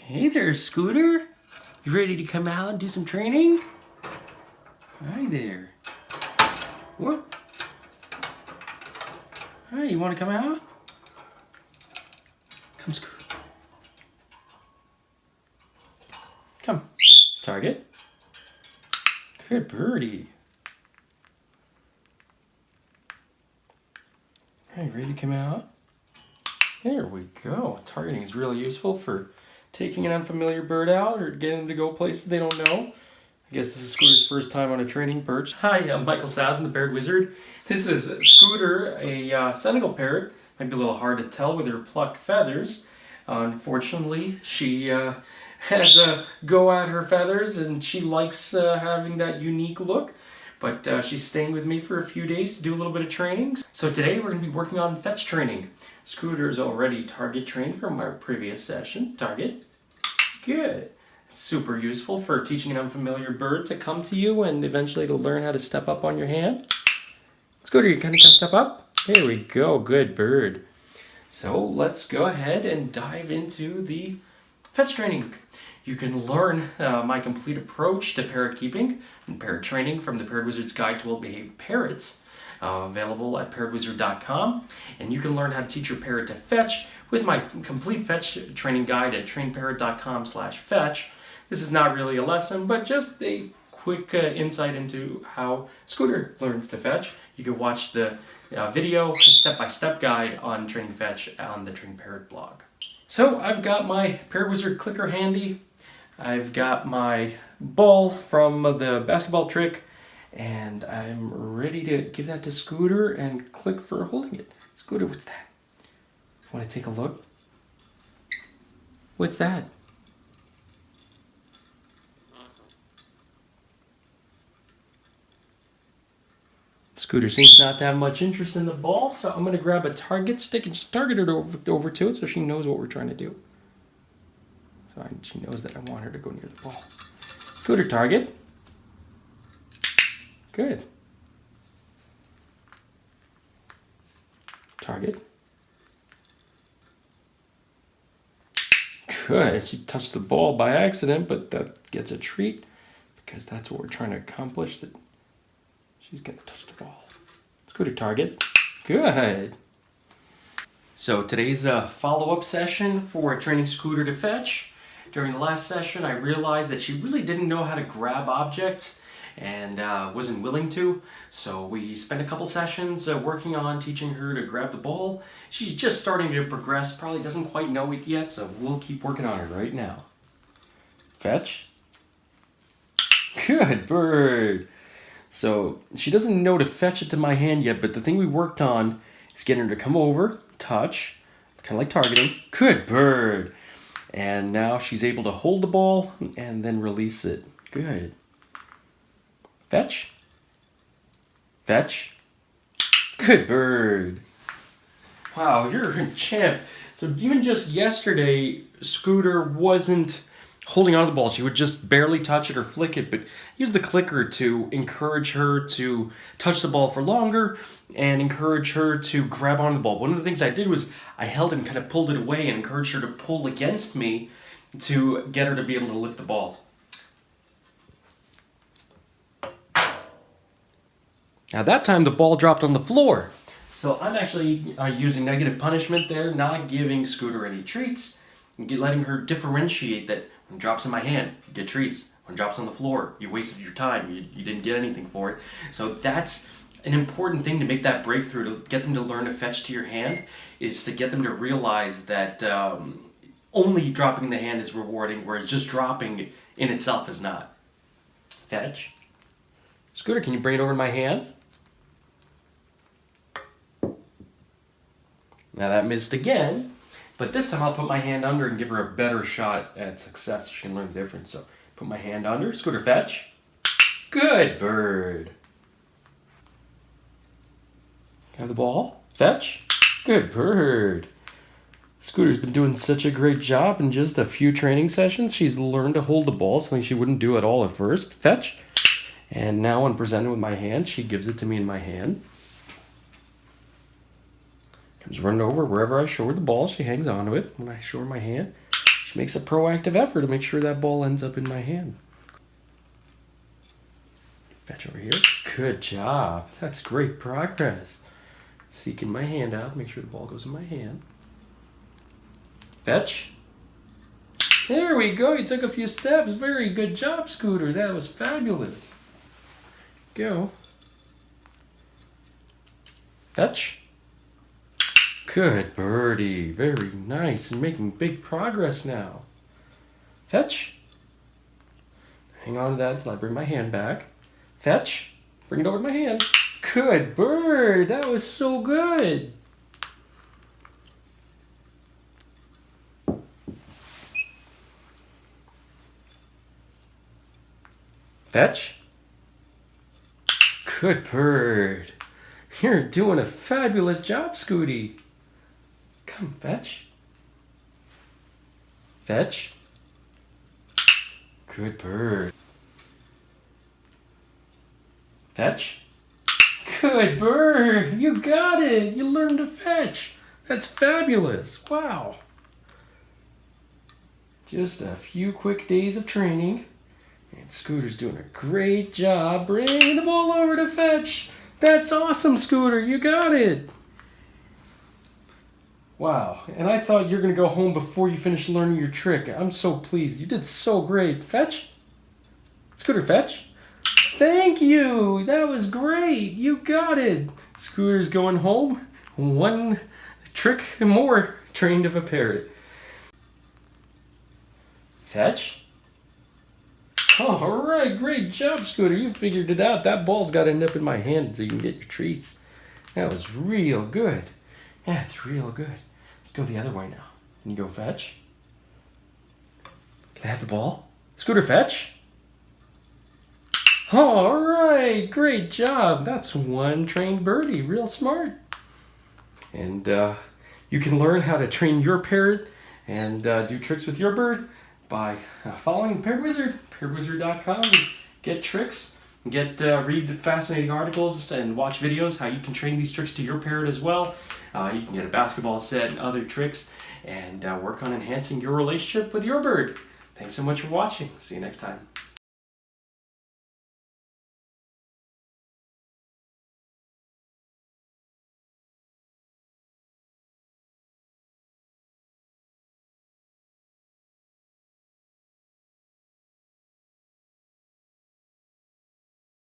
Hey there, Scooter. You ready to come out and do some training? Hi there. What? Hi, you want to come out? Come, Scooter. Come. Target. Good birdie. Hey, ready to come out? There we go. Targeting is really useful for taking an unfamiliar bird out or getting them to go places they don't know. I guess this is Scooter's first time on a training perch. Hi, I'm Michael Sazin, the Parrot Wizard. This is Scooter, a Senegal Parrot. Might be a little hard to tell with her plucked feathers. Unfortunately, she has a go at her feathers and she likes having that unique look. But she's staying with me for a few days to do a little bit of training. So today we're going to be working on fetch training. Scooter's already target trained from our previous session. Target. Good. Super useful for teaching an unfamiliar bird to come to you and eventually to learn how to step up on your hand. Scooter, you kind of step up? There we go. Good bird. So let's go ahead and dive into the fetch training. You can learn my complete approach to parrot keeping and parrot training from the Parrot Wizard's Guide to Well-Behaved Parrots, available at parrotwizard.com. And you can learn how to teach your parrot to fetch with my complete fetch training guide at trainparrot.com/fetch. This is not really a lesson, but just a quick insight into how Scooter learns to fetch. You can watch the video step-by-step guide on training fetch on the Train Parrot blog. So I've got my Parrot Wizard clicker handy. I've got my ball from the basketball trick, and I'm ready to give that to Scooter and click for holding it. Scooter, what's that? Want to take a look? What's that? Scooter seems not to have much interest in the ball, so I'm going to grab a target stick and just target her over to it so she knows what we're trying to do. So she knows that I want her to go near the ball. Scooter, target. Good. Target. Good. She touched the ball by accident, but that gets a treat because that's what we're trying to accomplish. That she's going to touch the ball. Scooter, target. Good. So today's a follow-up session for training Scooter to fetch. During the last session, I realized that she really didn't know how to grab objects and wasn't willing to. So we spent a couple sessions working on teaching her to grab the ball. She's just starting to progress, probably doesn't quite know it yet, so we'll keep working on her right now. Fetch. Good bird. So she doesn't know to fetch it to my hand yet, but the thing we worked on is getting her to come over, touch, kind of like targeting. Good bird. And now she's able to hold the ball and then release it. Good. Fetch. Fetch. Good bird. Wow, you're a champ. So even just yesterday, Scooter wasn't holding on to the ball. She would just barely touch it or flick it, but use the clicker to encourage her to touch the ball for longer and encourage her to grab onto the ball. One of the things I did was I held it and kind of pulled it away and encouraged her to pull against me to get her to be able to lift the ball. Now that time the ball dropped on the floor. So I'm actually using negative punishment there, not giving Scooter any treats, and letting her differentiate that when it drops in my hand, you get treats. When it drops on the floor, you wasted your time. You didn't get anything for it. So that's an important thing to make that breakthrough, to get them to learn to fetch to your hand, is to get them to realize that only dropping in the hand is rewarding, whereas just dropping in itself is not. Fetch. Scooter, can you bring it over to my hand? Now that missed again. But this time I'll put my hand under and give her a better shot at success. She can learn the difference. So put my hand under. Scooter, fetch. Good bird. Have the ball. Fetch. Good bird. Scooter's been doing such a great job in just a few training sessions. She's learned to hold the ball, something she wouldn't do at all at first. Fetch. And now when presented with my hand, she gives it to me in my hand. Comes running over wherever I show her the ball. She hangs onto it. When I show her my hand, she She makes a proactive effort to make sure that ball ends up in my hand. Fetch over here. Good job. That's great progress. Seeking my hand out, make sure the ball goes in my hand. Fetch. There we go. You took a few steps. Very good job, Scooter. That was fabulous. Go. Fetch. Good birdie. Very nice. And making big progress now. Fetch. Hang on to that until I bring my hand back. Fetch. Bring it over to my hand. Good bird. That was so good. Fetch. Good bird. You're doing a fabulous job, Scooty. Come, fetch. Fetch. Good bird. Fetch. Good bird. You got it. You learned to fetch. That's fabulous. Wow. Just a few quick days of training. And Scooter's doing a great job bringing the ball over to fetch. That's awesome, Scooter. You got it. Wow. And I thought you were going to go home before you finished learning your trick. I'm so pleased. You did so great. Fetch. Scooter, fetch. Thank you. That was great. You got it. Scooter's going home. One trick more trained of a parrot. Fetch. All right, great job, Scooter. You figured it out. That ball's got to end up in my hand so you can get your treats. That was real good. Yeah, it's real good. Let's go the other way now. Can you go fetch? Can I have the ball? Scooter, fetch. All right, great job. That's one trained birdie. Real smart. And you can learn how to train your parrot and do tricks with your bird by following Parrot Wizard, parrotwizard.com. Get tricks, read fascinating articles and watch videos how you can train these tricks to your parrot as well. You can get a basketball set and other tricks and work on enhancing your relationship with your bird. Thanks so much for watching. See you next time.